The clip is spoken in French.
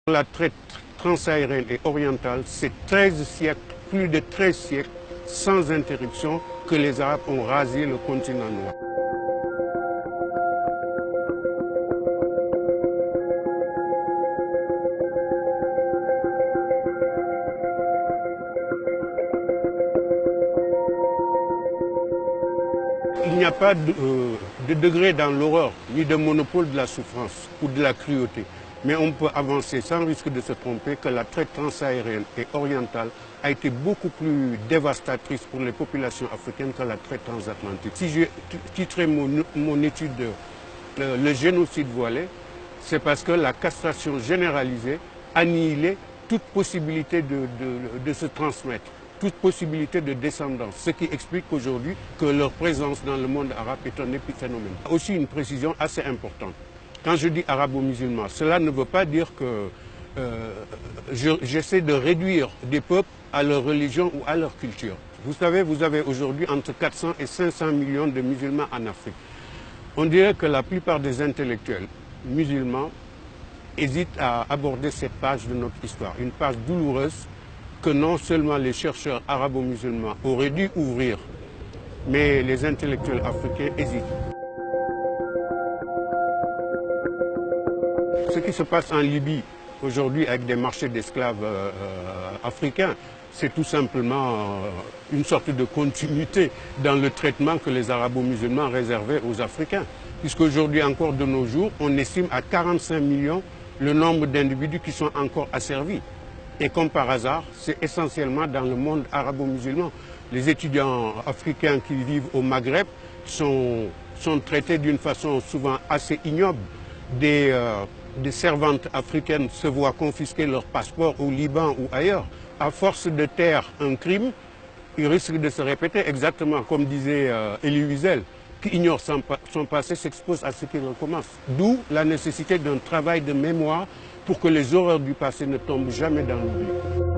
La traite transsaharienne et orientale, c'est 13 siècles, plus de 13 siècles, sans interruption, que les Arabes ont rasé le continent noir. Il n'y a pas de degré dans l'horreur, ni de monopole de la souffrance ou de la cruauté. Mais on peut avancer sans risque de se tromper que la traite transsaharienne et orientale a été beaucoup plus dévastatrice pour les populations africaines que la traite transatlantique. Si j'ai titré mon étude le génocide voilé, c'est parce que la castration généralisée annihilait toute possibilité de se transmettre, toute possibilité de descendance, ce qui explique aujourd'hui que leur présence dans le monde arabe est un épiphénomène. Aussi une précision assez importante. Quand je dis arabo-musulman, cela ne veut pas dire que j'essaie de réduire des peuples à leur religion ou à leur culture. Vous savez, vous avez aujourd'hui entre 400 et 500 millions de musulmans en Afrique. On dirait que la plupart des intellectuels musulmans hésitent à aborder cette page de notre histoire, une page douloureuse que non seulement les chercheurs arabo-musulmans auraient dû ouvrir, mais les intellectuels africains hésitent. Ce qui se passe en Libye aujourd'hui avec des marchés d'esclaves africains, c'est tout simplement une sorte de continuité dans le traitement que les arabo-musulmans réservaient aux Africains. Puisqu'aujourd'hui encore de nos jours, on estime à 45 millions le nombre d'individus qui sont encore asservis. Et comme par hasard, c'est essentiellement dans le monde arabo-musulman. Les étudiants africains qui vivent au Maghreb sont traités d'une façon souvent assez ignoble. Des servantes africaines se voient confisquer leur passeport au Liban ou ailleurs. À force de taire un crime, il risque de se répéter exactement comme disait Elie Wiesel. Qui ignore son passé s'expose à ce qu'il recommence. D'où la nécessité d'un travail de mémoire pour que les horreurs du passé ne tombent jamais dans l'oubli.